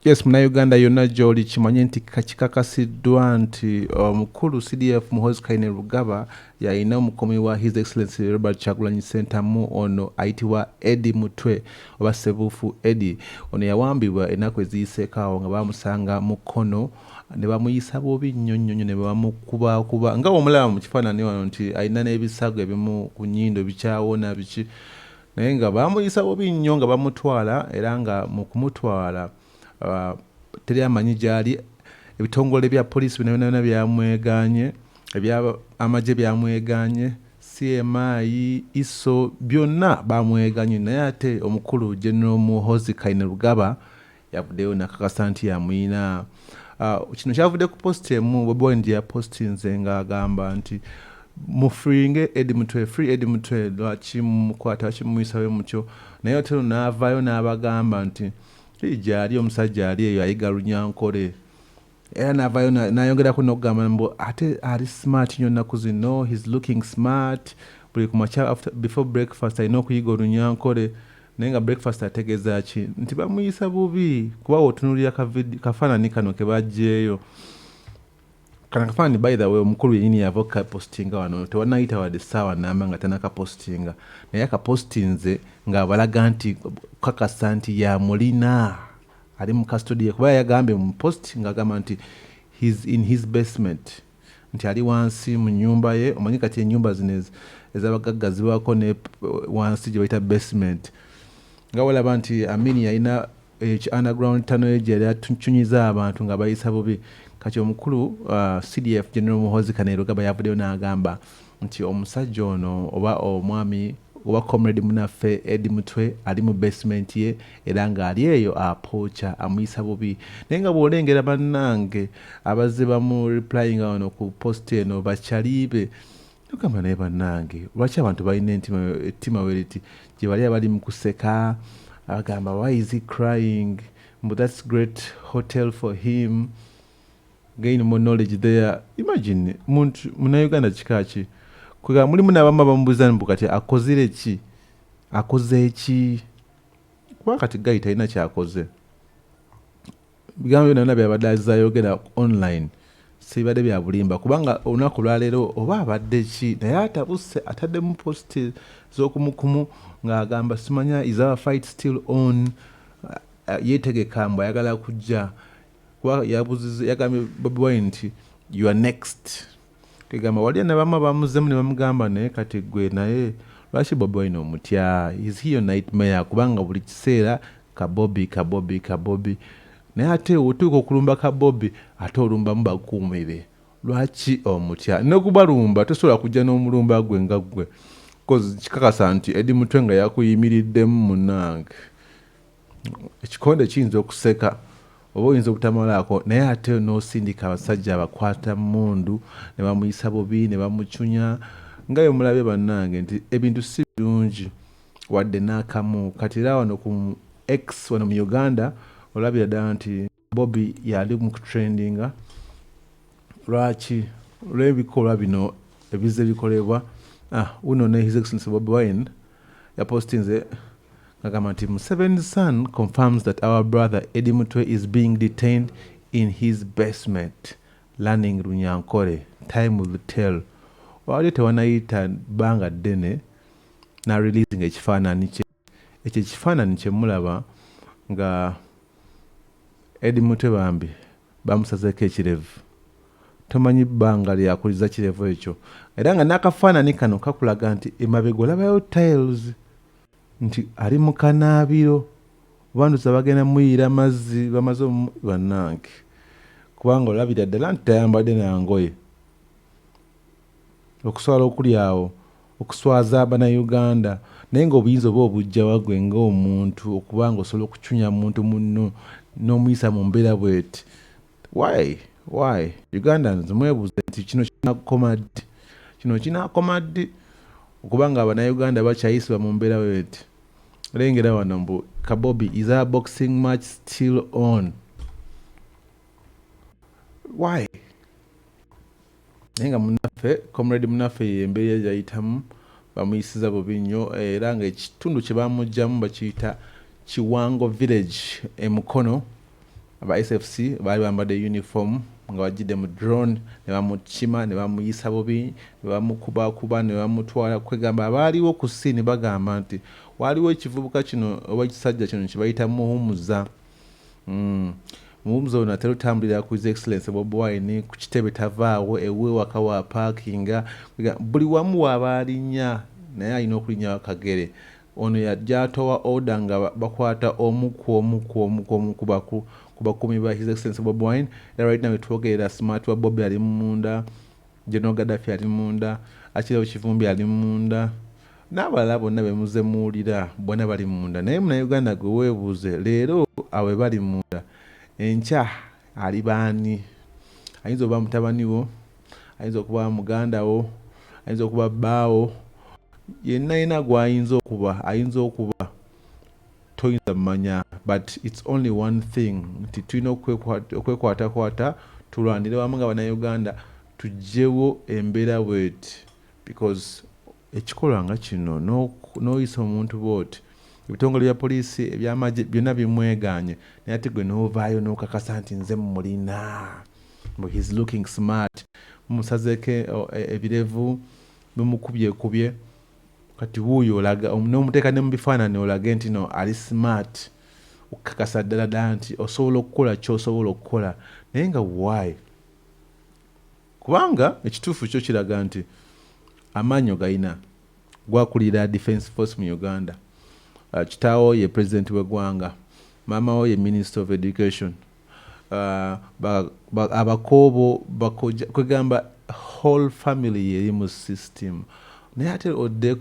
Yes, muna Uganda yonna gy'oli kimanye nti kikakasiddwa nti omukulu CDF Muhoozi Kainerugaba yalina omukomi wa His Excellency Robert Kyagulanyi Ssentamu ono ayitibwa Eddie Mutwe oba Ssebuufu Eddie. Ono yawambibwa ennaku eziyiseeko awo nga bamusanga mu kkono ne bamuyisa bubi nnyo ne bamukubakuba nga omulaba mu kifaananyi wano nti alina n'ebisago ebimu ku nnyindo bikyawona biki naye nga bamuyisa bubi nnyo nga bamutwala era nga mu kumutwala teri amanyi gyali. Ebitongole bya poliisi byonna byamweganye, amagye byamweganye, CMI, ISO byonna bamweganye, naye ate omukulu Gen.Muhoozi Kainerugaba yavuddeyo nakakasa nti yamuyina. Kino kyavudde ku posti emu Bobi Wine gye yapostinze ng'agamba nti mufiringe Eddie Mutwe, free Eddie Mutwe, lwaki mumukwata, lwaki mumuyisayo mutyo. Naye ate n'avaayo n'abagamba nti gyali omusajja ali eyo ayiga Runyankore. Era n'avaayo n'ayongerako n'okugamba mbu ate ali smart nnyo nnaku zino, he's looking smart. Buli ku makya before breakfast alina okuyiga Olunyankore. Naye nga breakfast ategeeza ki? Nti bamuyisa bubi kuba otunulira kafaananyi kano ke baggyeyo. Kana kafaananyi by the way omukulu yennyini yava kapostinga wano tewannayita wadde essaawa nnamba nga tannakapostinga. Naye akapostinze ng'abalaga nti kakasa nti yamulina ali mu custody kuba yagambye mu post ng'agamba nti he's in his basement, nti ali wansi mu nnyumba ye. Omanyi kati ennyumba zino ez'abagagga zibaako ne wansi gye bayita basement. Nga walaba nti Amini yalina underground tunnel ye gye yali atunyunyiza abantu nga bayisa bubi. Kati omukulu CDF Gen.Muhoozi Kainerugaba yavuddeyo n'agamba nti omusajja ono oba omwami oba comrade munaffe Eddie Mutwe ali mu basement ye era ng'ali eyo apoocha amuyisa bubi. Naye nga bw'olengera bannange abazze bamu replyinga wano ku post eno bakyaliibe tugamba naye bannange lwaki abantu balina ettima weriti gye bali abali mu kuseka agamba why is he crying, but that's great hotel for him, gain more knowledge there. Imagine muntu Munnayuganda kikaki kwega mulimu n'abamu bamubuuza mbu kati akozere ki, akoze ki? Kuba kati gayi talina kyakoze. Bigambo byonna byabadde azayogera online sibadde bya bulimba kubanga olunaku lwaleero oba abadde ki, naye atabuse atadde mu posti z'okumukumu ng'agamba simanya is our fight still on. Yeetegeka mbu ayagala kujja kuba yabuzize yagambye Bobi Wine nti you are next. Kegamba waliya ne bama bamuzzemu ne bamugamba naye kati gwe naye lwaki Bobi Wine omutya, is he your nightmare kubanga buli kiseera kabobi. Naye ate otuuka okulumba kabobi ate olumbamu bakuumi be, lwaki omutya? N'okubalumba tosobola kujja n'omulumba gwe nga gwe cause kikakasa nti Eddie Mutwe nga yakuyimiriddemu munnange. Ekikonde kiyinza okuseka oba oyinza obutamalaako naye ate n'osindika abasajja abakwata mundu ne bamuyisa bubi ne bamucunya nga bwe mulabye bannange nti ebintu si birungi wadde n'akamu. Kati era wano ku X wano mu Uganda olabira ddala nti Bobby yali mu kutrendinga. Lwaki? Olw'ebikolwa bino ebizze bikolebwa. Uno ne His Excellency Bobi Wine yapostinze ngagamba nti Museveni's son confirms that our brother Eddie Mutwe is being detained in his basement learning Runyankore. Time will tell. Wali tewanayita banga ddene na releasing ekifaananyi kye. Ekyo ekifaananyi kye mulaba nga Eddie Mutwe bambi bamusazeeko ekirevu. Tomanyi bbanga lyakuliza kirevu ekyo. Era nga n'akafaananyi kano kakulaga nti emabega olabayo tiles nti ali mu kanaabiro banduza bagenda muyira mazzi bamaze bannange kubanga olabira ddala nti tayambadde nangoye okusobola okuli awo okuswaza Abannayuganda. Naye ng'obuyinza oba obujja wagwe ng'omuntu okubanga osobola okucunya muntu munno n'omuyisa mu mbeera bweti. Why? Ugandans mwebuuze nti kino kinakoma ddi okubanga Abannayuganda bakyayisibwa mu mbeera bweti. Lengera wano mbu Kabobi is our boxing match still on. Why? Naye nga munaffe comrade munaffe yembeera gyayitamu bamuyisiza bubi nnyo era nga ekitundu kye bamugjamu bakiyita Kiwango village e Mukono aba SFC bali bambadde uniform nga wajjidde mu drone ne bamukima ne bamuyisa bubi ne bamukubakuba ne bamutwala kwegamba abaaliwo ku scene bagamba nti waliwo ekivubuka kino oba ekisajja kino kibayita Muhumuza. Muhumuza ono atera otambulira ku His Excellency Bobi Wine ku kitebe tavaawo ewuwe waka wa parkinga buli wamu wabaalinya naye alina okulinnya Kagere. Ono yajja atowa order nga bakwata omu ku bakuumi ba His Excellency Bobi Wine. Era right now wetwogerera Smart wa Bobi ali munda, General Gaddafi ali munda, Akirawo Kivumbi ali munda, n'abalala bonna bemuze muwulira bonna bali munda. Naye Munnayuganda gwe weebuuze leero awe bali munda enkya ali baani? Ayinza okuba mutabani wo, ayinza okuba muganda wo, ayinza okuba bbaawo, yenna gw'ayinza okuba toyinza mmanya, but it's only one thing nti tulina okwekwatakwata tulwanire wamu nga Bannayuganda tuggyewo embeera bweti, because ekikolwa nga kino n'oyisa omuntu bwoti ebitongole bya poliisi ebyamagye byonna bimweganye naye ate gwe n'ovaayo n'okakasa nti nze mulina he's looking smart, mumusazeeko ebirevu bimukubyekubye kati wuuyo olaga n'omuteeka ne mu bifaananyi olage nti no ali smart, okukakasa ddala nti osobola okukola ky'osobola okukola. Naye nga why? Kubanga ekituufu kyo kiraga nti amaanyi galina, gwakulira Defence Force mu Uganda, kitaawo ye president w'eggwanga, maama wo ye Minister of Education, abakoobo kwegamba whole family yeri mu system. Naye ate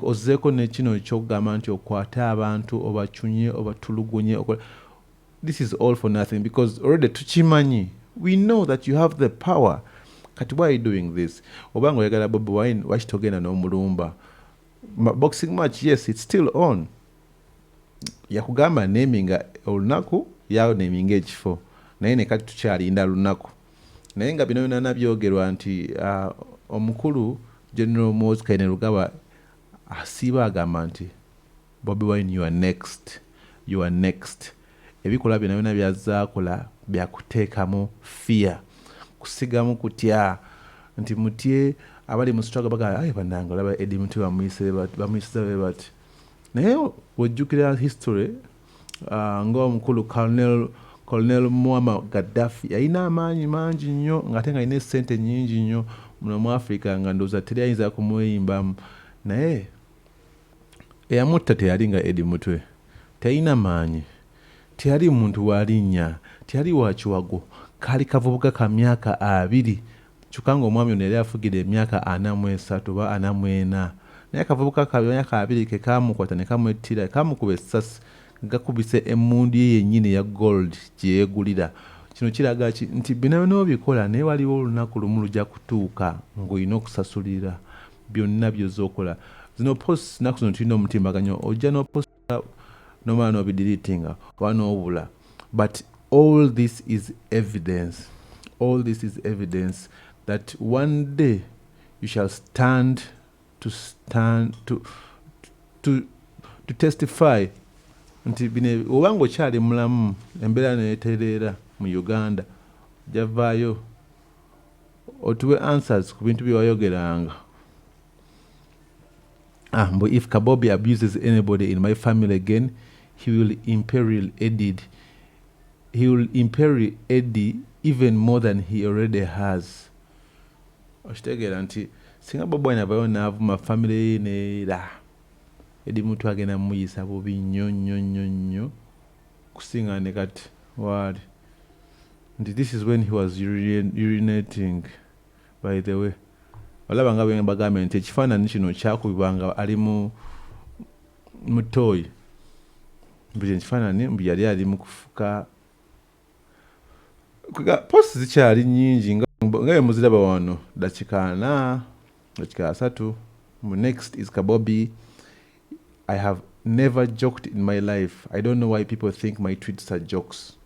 ozzeeko nekino ekyokugamba nti okwate abantu obakyunye obatulugunye. This is all for nothing because already tukimanyi, we know that you have the power. Kati why are you doing this? Obanga oyagala Bobi Wine wakitogenda n'omulumba. Boxing match, yes, it's still on. Yakugamba naminga olunaku yawo naminga ekifo, naye ne kati tukyalinda lunaku. Naye nga bino byonna nabyogerwa nti omukulu Gen.Muhoozi Kainerugaba asiiba agamba nti Bobi Wine you are next. Ebikola byonna byazaakola byakuteekamu fear, kusigamu kutya nti mutye abali mu struggle baga bannange olaba Eddie Mutwe bamuyisiza be bati. Naye wojjukira history ng'omukulu Colonel Muammar Gaddafi yalina amaanyi mangi nnyo ng'ate nga alina essente nnyingi nnyo muno mu Africa nga ndowooza teri ayinza kumweyimbamu. Naye eyamutta teyali nga Eddie Mutwe, teyina maanyi, teyali muntu walinnya, teyali wakiwago, kaali kavubuka ka myaka 2 kyokka ng'omwami ono yali afugidde emyaka 43 oba 44. Naye akavubuka ka myaka 2 ke kaamukwata ne kamwettira, kaamukuba essasi gakubise emmundu ye yennyini eya gold gye yeegulira. Kino kiraga nti bino n'obikola naye waliwo olunaku lumu lujja kutuuka ng'olina okusasulira byonna by'ozza okola. Zino posts naku zino tulina omutimbagano, ojja n'oposta nomala n'obidiriitinga oba n'obula, but all this is evidence that one day you shall stand to testify nti bine obanga okyali mulamu embeera neetereera mu Uganda javaayo otuwe answers ku bintu bye wayogeranga. But if Kabobi abuses anybody in my family again, he will imperil Eddie even more than he already has. Okitegeera nti singa Bobi Wine avayo n'avuma family neera Eddie Mutwe agenda muyisa bubi nnyo kusinga ne kati waali nti this is when he was urinating by the way. Olaba nga bwe bagambye nti ekifaananyi kino kyakubibwanga ali mu tooyi, buli ekifaananyi mbu yali ali mu kufuka. Post zikyali nnyingi nga muziraba wano dakika 3. Next is Kabobi. I have never joked in my life. I don't know why people think my tweets are jokes.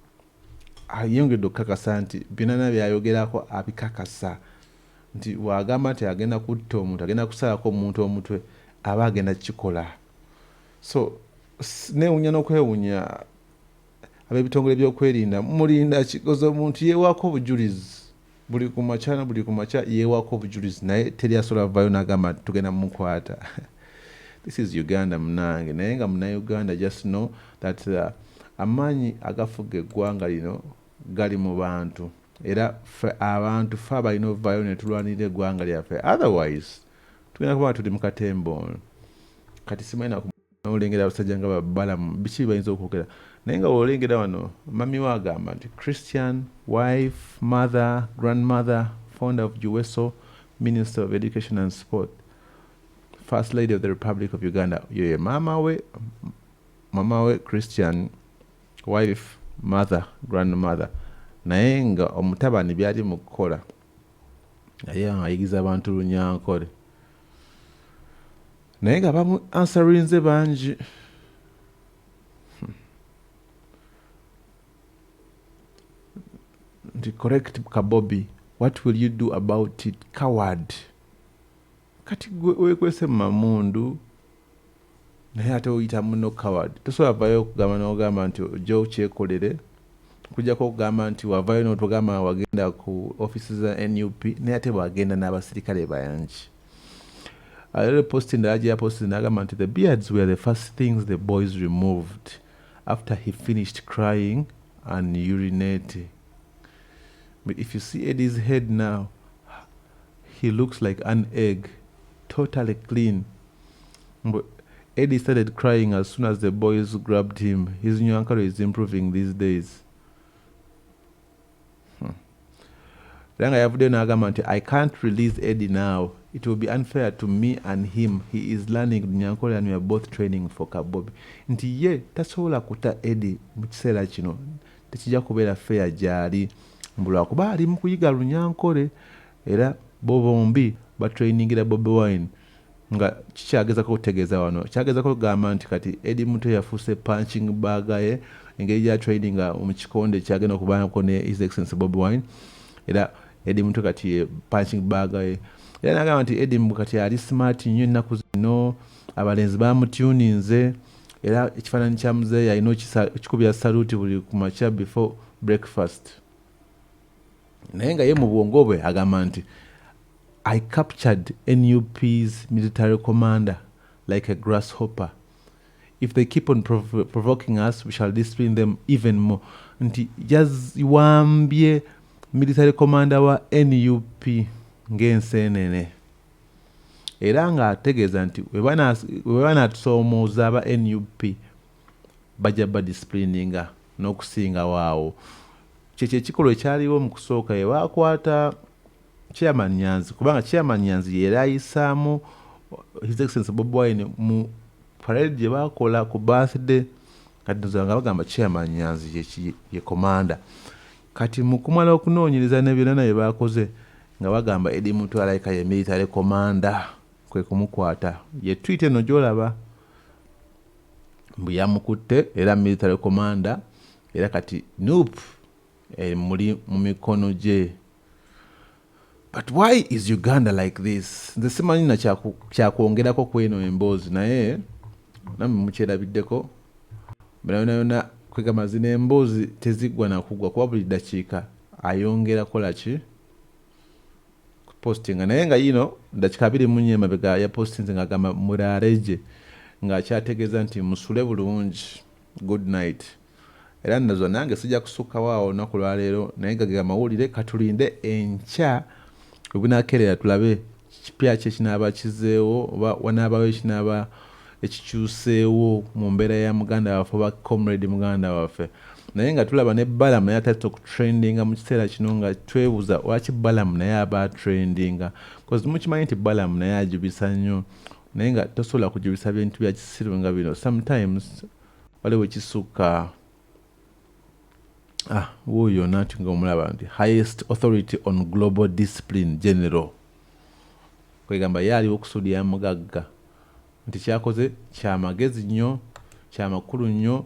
Ayongedde okukakasa nti byonna byayogerako abikakasa nti wagamba nti agenda kutta omuntu, agenda kusalako omuntu omutwe, aba agenda kikola. So neewunya n'okwewunya ab'ebitongole by'okwerinda mulinda kikoze omuntu yeewaako obujulizi buli ku makya yeewaako obujulizi naye teri asobola vaayo n'agamba tugenda mumukwata. This is Uganda munange naye nga Uganda just know that amaanyi agafuga eggwanga lino gali mu bantu era abantu fe abalina ovaayo ne tulwanira eggwanga lyaffe otherwise tugenda kuba tuli mu katembo. Kati simanyi n'olengera abasajja nga babbalamu biki bayinza okwogera naye nga olengera wano mami we agamba nti Christian wife mother grandmother founder of JoelSsenyonyi Minister of Education and Sport First Lady of the Republic of Uganda. Ye mama we Christian wife mother grandmother naye nga omutabani byali mu kukola naye ayigiza abantu Lunyankole naye nga bamu answerinze bangi. The correct Kabobi, what will you do about it? Coward. Kati wekwese mamundu naye ate oyita muno coward. Tosobola vayo okugamba n'ogamba nti ojja okyekolere kujjako okugamba nti wavayo n'otugamba wagenda ku offices za NUP naye ate wagenda n'abasirikale bayangi. I posted n'agamba nti the beards were the first things the boys removed after he finished crying and urinating. But if you see Eddie's head now, he looks like an egg, totally clean. But Eddie started crying as soon as the boys grabbed him. His new uncle is improving these days. I can't release Eddie now. It will be unfair to me and him. He is learning Nyankole and we are both training for Kabobi. Nti ye tasobola kuta Eddie mu kiseera kino tekijja kubeera fair gyali. Mbula kuba ali mu kuyiga Lunyankole era bo bombi batrainingira Bobi Wine nga kikyagezako okutegeeza wano kyagezako okugamba nti kati Eddie Mutwe yafuuse punching bag ye engeri gya traininga mu kikonde kyagenda okubaako ne His Excellency Bobi Wine era Eddie Mutwe kati punching bag ye era nagamba nti Eddie kati ali smart nnyo ennaku zino abalenzi bamutuninze era ekifaananyi kya muzeeyi alina okikubya saluti buli ku makya before breakfast. Naye nga ye mu bwongo bwe agamba nti I captured NUP's military commander like a grasshopper. If they keep on provoking us, we shall discipline them even more. Nti wambye military commander wa NUP ng'enseenene. Era nga ategeeza nti we banaatusoomooza aba NUP bajja badisciplininga n'okusinga waawo. Kyekyo ekikolwa ekyaliwo mu kusooka ye baakwata Chairman Nyanzi kubanga Chairman Nyanzi yera ayisaamu His Excellency Bobi Wine mu parade gye baakola ku birthday kati nga bagamba Chairman Nyanzi ye commander. Kati mu kumala okunoonyereza ne byonna naye baakoze nga bagamba Eddie Mutwe alayika ye military commander kwe kumukwata. Ye tweet eno gy'olaba mbu yamukutte era military commander era kati nope muli mu mikono gye. But why is Uganda like this? Nze simanyi na kyakwongerako kweno emboozi naye namwe mukyerabiddeko yona kwegamba zino emboozi teziggwa na kugwa kuba buli ddakiika ayongera kola ki postinga naye nga yino ddakiika 24 emabega ya postinze ng'agamba mulaaleje ng'akyategeeza nti musule bulungi good night. Era nazo nange sijja kusukkawo awo olunaku lwaleero naye gagega mawulire katulinde enkya webunaakeerera tulabe kipya kye kinaaba kizeewo oba wanaabawo ekinaaba ekikyuseewo mu mbeera ya muganda waffe oba comrade muganda waffe. Naye nga tulaba ne Balamu naye atatute okutrendinga mu kiseera kino nga twebuuza lwaki Balamu naye aba atrendinga because mukimanyi nti Balamu naye ajubisa nnyo naye nga tosobola kujubisa bintu bya kisiru nga bino sometimes waliwo ekisukka wuuyo nati ng'omulaba nti highest authority on global discipline general kwegamba ye aliwo okusudya mugagga nti kyakoze kyamagezi nnyo kyamakulu nnyo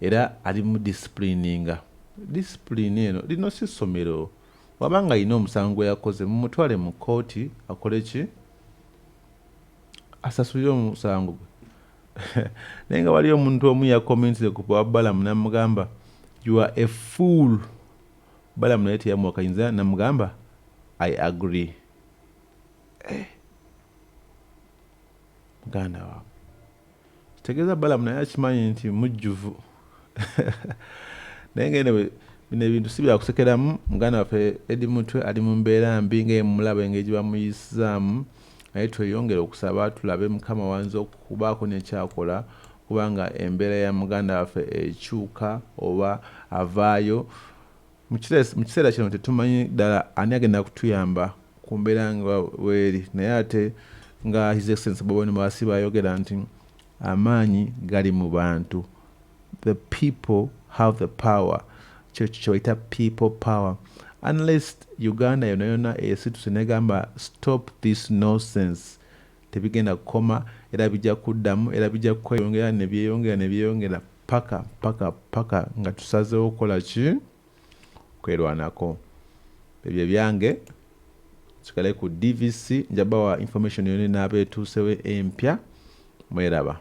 era ali mu disciplininga. Discipline eno lino si ssomero wabanga alina omusango gwe yakoze mumutwale mu kooti akole ki asasulire omusango gwe naye nga waliyo omuntu omu yakommentire ku Balamu namugamba you are a fool. Balamu naye yamwakanyiriza namugamba I agree. Muganda wawe kitegeeza Balamu naye akimanyi nti mujjuvu. Naye ngene bino ebintu si byakusekeramu. Muganda waffe Edi Mutwe ali mu mbeera mbi ng'emulaba engeri gye bamuyisaamu, naye tweyongere okusaba tulabe Mukama wanze okubaako n'ekyakola, kubanga embeera ya muganda waffe ekyuka oba avaayo. Mu kiseera kino tetumanyi ddala ani agenda kutuyamba ku mbeera nga weeri, naye ate nga His Excellency Bwalina Mwasi bayogera nti amaanyi gali mu bantu. The people have the power. Kyoyita people power. Unless Uganda yona yona esituse negamba stop this nonsense, tebigenda kukoma, era bijja kuddamu, era bijja kweyongera nebyeyongera paka nga tusazeewo okukola ki? Kwerwanako. Ebyo byange kikale ku DVC, njabawa information yonna n'abeetuusewo empya. Mweraba.